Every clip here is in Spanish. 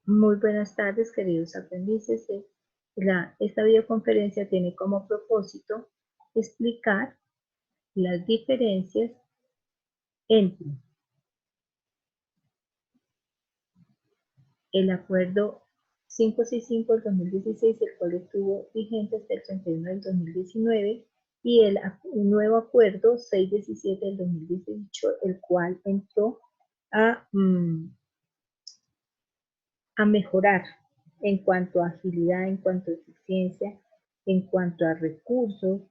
Muy buenas tardes, queridos aprendices. Esta videoconferencia tiene como propósito explicar las diferencias entre el acuerdo 565 del 2016, el cual estuvo vigente hasta el 31 del 2019, y un nuevo acuerdo 617 del 2018, el cual entró a mejorar en cuanto a agilidad, en cuanto a eficiencia, en cuanto a recursos,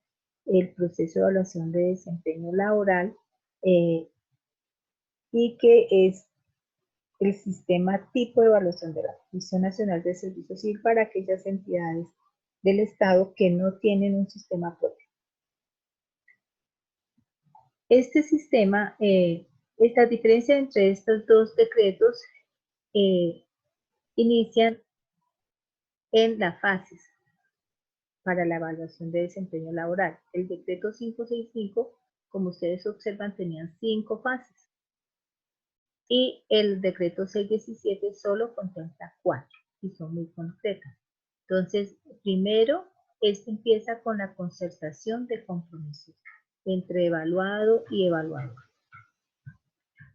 el proceso de evaluación de desempeño laboral, y que es el sistema tipo de evaluación de la Comisión Nacional de Servicio Civil para aquellas entidades del Estado que no tienen un sistema propio. Este sistema, esta diferencia entre estos dos decretos inician en las fases para la evaluación de desempeño laboral. El decreto 565, como ustedes observan, tenían 5 fases. Y el decreto 617 solo contempla 4 y son muy concretas. Entonces, primero, este empieza con la concertación de compromisos entre evaluado y evaluador.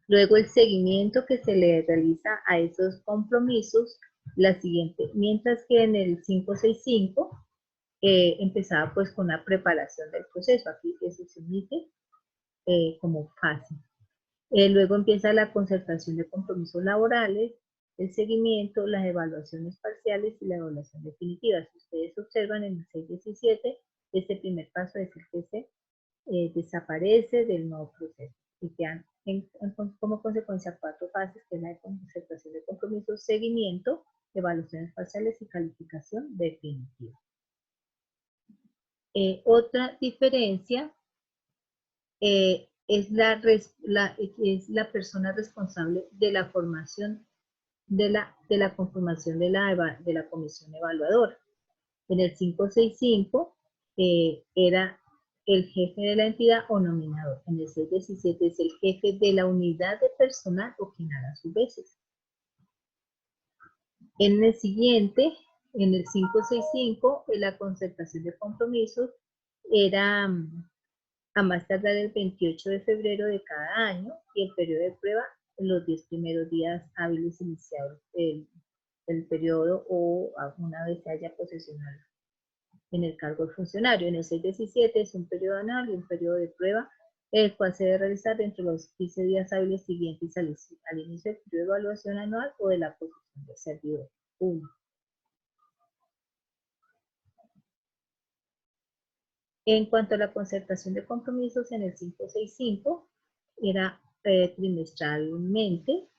Luego, el seguimiento que se le realiza a esos compromisos, la siguiente, mientras que en el 565 empezaba pues con la preparación del proceso. Aquí eso se emite como fase. Luego empieza la concertación de compromisos laborales, el seguimiento, las evaluaciones parciales y la evaluación definitiva. Si ustedes observan en el 617, este primer paso es el que se desaparece del nuevo proceso y quedan como consecuencia 4 fases, que es la de concertación de compromisos, seguimiento, evaluaciones parciales y calificación definitiva. Otra diferencia es la persona responsable de la formación de la conformación de la comisión evaluadora. En el 565 era el jefe de la entidad o nominador. En el 617 es el jefe de la unidad de personal o quien haga sus veces. En el siguiente, en el 565, la concertación de compromisos era a más tardar el 28 de febrero de cada año, y el periodo de prueba los 10 primeros días hábiles iniciados el periodo o una vez se haya posesionado en el cargo del funcionario. En el 617 es un periodo anual y un periodo de prueba, el cual se debe realizar dentro de los 15 días hábiles siguientes al inicio del periodo de evaluación anual o de la posición del servidor público. En cuanto a la concertación de compromisos, en el 565 era trimestralmente,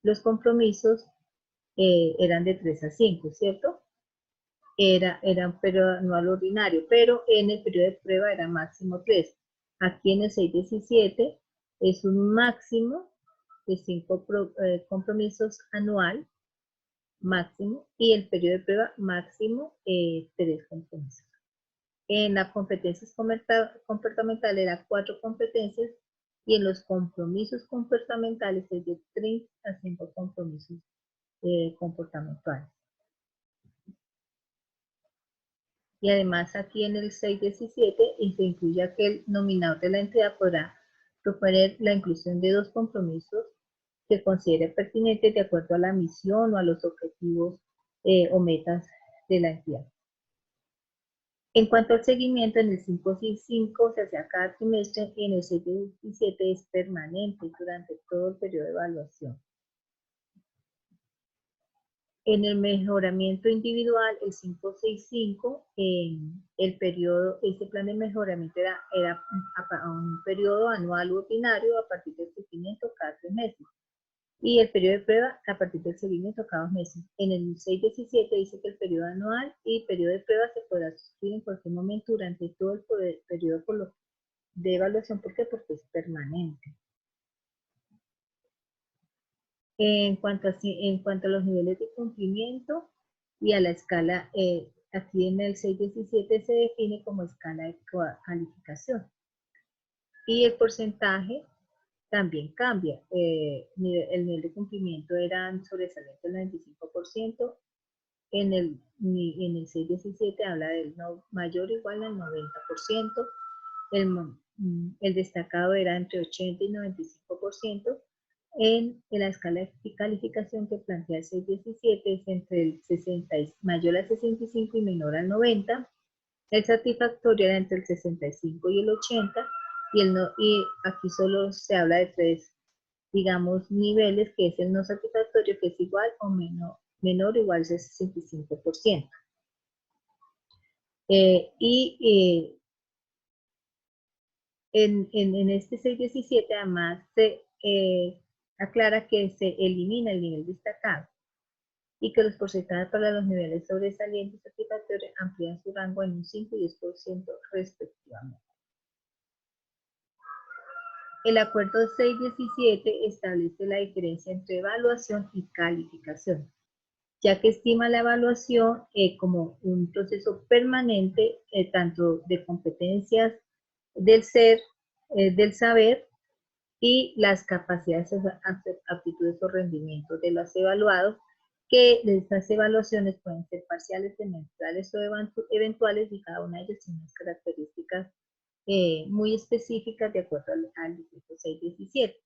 los compromisos eran de 3 a 5, ¿cierto? Era un periodo anual ordinario, pero en el periodo de prueba era máximo 3. Aquí en el 617 es un máximo de 5 compromisos anual, máximo, y el periodo de prueba máximo 3 compromisos. En las competencias comportamentales eran 4 competencias, y en los compromisos comportamentales es de 3 a 5 compromisos comportamentales. Y además aquí en el 617 se incluye que el nominador de la entidad podrá proponer la inclusión de 2 compromisos que considere pertinentes de acuerdo a la misión o a los objetivos o metas de la entidad. En cuanto al seguimiento, en el 565 se hace cada trimestre y en el 617 es permanente durante todo el periodo de evaluación. En el mejoramiento individual, el 565, este plan de mejoramiento era un periodo anual ordinario a partir del seguimiento cada 3 meses. Y el periodo de prueba a partir del seguimiento cada 2 meses. En el 617 dice que el periodo anual y periodo de prueba se podrá suscribir en cualquier momento durante todo el periodo de evaluación. ¿Por qué? Porque es permanente. En cuanto a los niveles de cumplimiento y a la escala, aquí en el 617 se define como escala de calificación. Y el porcentaje también cambia. El nivel de cumplimiento era sobresaliente del 95%, en el 617 habla del no mayor o igual al 90%, el destacado era entre 80 y 95%, en la escala de calificación que plantea el 617 es entre el 60 mayor al 65 y menor al 90, el satisfactorio era entre el 65 y el 80, y aquí solo se habla de tres, digamos, niveles, que es el no satisfactorio, que es igual o menor o igual al 65%. En este 617 además se aclara que se elimina el nivel destacado y que los porcentajes para los niveles sobresalientes satisfactorios amplían su rango en un 5 y 10% respectivamente. El acuerdo 617 establece la diferencia entre evaluación y calificación, ya que estima la evaluación como un proceso permanente, tanto de competencias del ser, del saber, y las capacidades, aptitudes o rendimientos de los evaluados, que estas evaluaciones pueden ser parciales, semestrales o eventuales, y cada una de ellas tiene unas características muy específicas de acuerdo al decreto 617.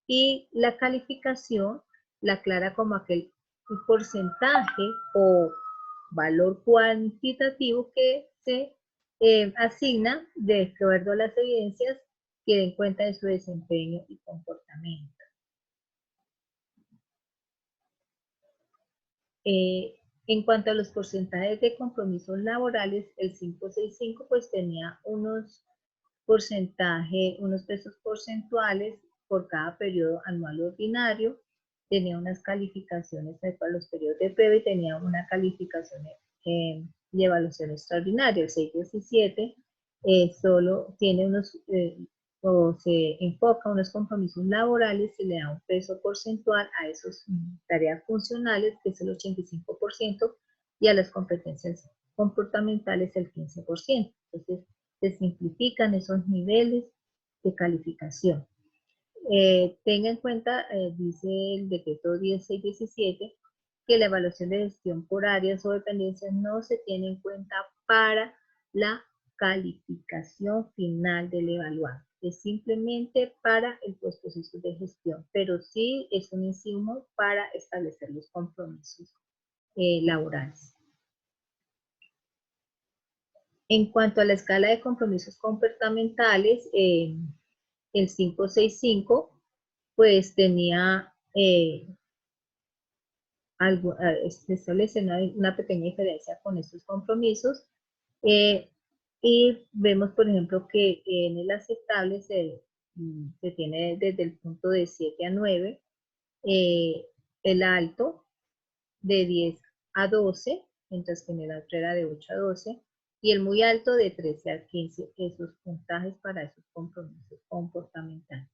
Y la calificación la aclara como aquel porcentaje o valor cuantitativo que se asigna de acuerdo a las evidencias que den cuenta de su desempeño y comportamiento. En cuanto a los porcentajes de compromisos laborales, el 565 pues tenía unos pesos porcentuales por cada periodo anual ordinario, tenía unas calificaciones para los periodos de prueba y tenía una calificación de evaluación extraordinaria. El 617 solo tiene o se enfoca unos compromisos laborales y le da un peso porcentual a esas tareas funcionales, que es el 85%, y a las competencias comportamentales el 15%. Entonces, se simplifican esos niveles de calificación. Tenga en cuenta, dice el decreto 1617, que la evaluación de gestión por áreas o dependencias no se tiene en cuenta para la calificación final del evaluado. Es simplemente para el proceso de gestión, pero sí es un insumo para establecer los compromisos laborales. En cuanto a la escala de compromisos comportamentales, el 565 pues tenía se establece una pequeña diferencia con estos compromisos, y vemos, por ejemplo, que en el aceptable se tiene desde el punto de 7 a 9, el alto de 10 a 12, mientras que en el otro era de 8 a 12, y el muy alto de 13 a 15, esos puntajes para esos compromisos comportamentales.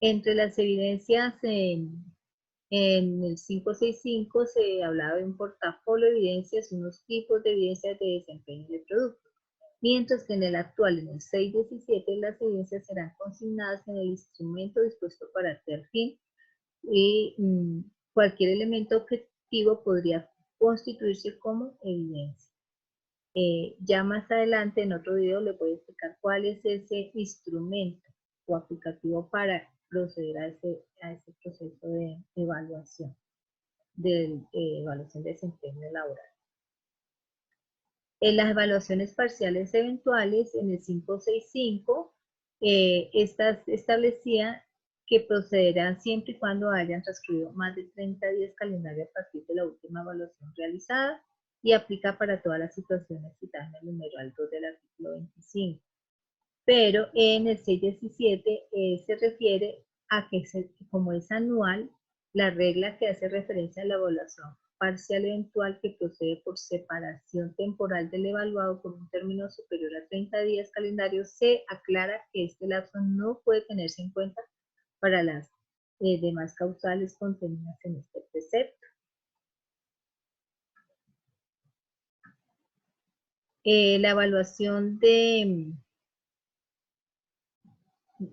Entre las evidencias en el 565 se hablaba de un portafolio de evidencias, unos tipos de evidencias de desempeño de producto, mientras que en el actual, en el 617, las evidencias serán consignadas en el instrumento dispuesto para tal fin, y cualquier elemento objetivo podría constituirse como evidencia. Ya más adelante en otro video le voy a explicar cuál es ese instrumento o aplicativo para proceder a ese proceso de evaluación, de desempeño laboral. En las evaluaciones parciales eventuales, en el 565, estas establecían que procederán siempre y cuando hayan transcurrido más de 30 días calendario a partir de la última evaluación realizada, y aplica para todas las situaciones citadas en el numeral 2 del artículo 25. Pero en el 617 se refiere a que como es anual, la regla que hace referencia a la evaluación parcial eventual que procede por separación temporal del evaluado por un término superior a 30 días calendarios, se aclara que este lapso no puede tenerse en cuenta para las demás causales contenidas en este precepto. La evaluación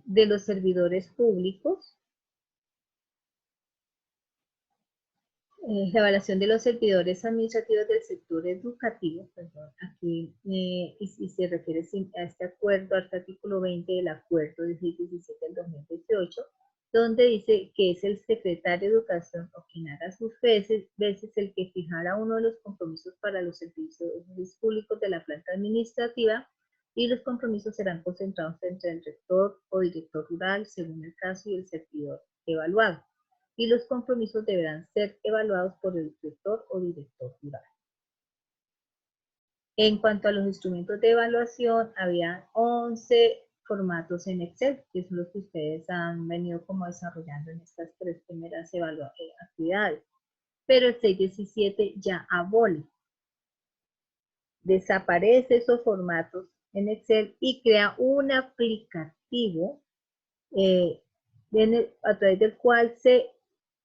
de los servidores públicos, la evaluación de los servidores administrativos del sector educativo, perdón, aquí, y se refiere a este acuerdo, al artículo 20 del acuerdo 17 del 2018, donde dice que es el secretario de Educación o quien haga sus veces el que fijara uno de los compromisos para los servicios públicos de la planta administrativa, y los compromisos serán concentrados entre el rector o director rural, según el caso, y el servidor evaluado, y los compromisos deberán ser evaluados por el rector o director rural. En cuanto a los instrumentos de evaluación, había 11 formatos en Excel, que son los que ustedes han venido como desarrollando en estas 3 primeras actividades. Pero el 617 ya abole. Desaparece esos formatos en Excel y crea un aplicativo a través del cual se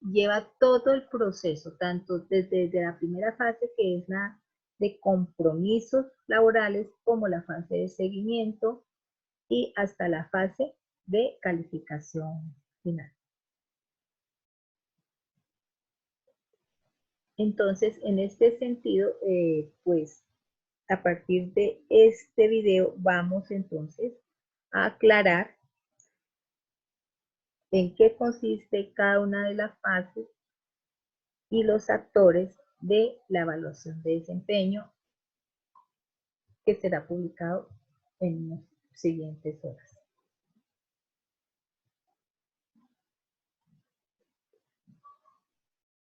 lleva todo el proceso, tanto desde la primera fase, que es la de compromisos laborales, como la fase de seguimiento y hasta la fase de calificación final. Entonces, en este sentido, pues a partir de este video vamos entonces a aclarar en qué consiste cada una de las fases y los actores de la evaluación de desempeño, que será publicado en las siguientes horas.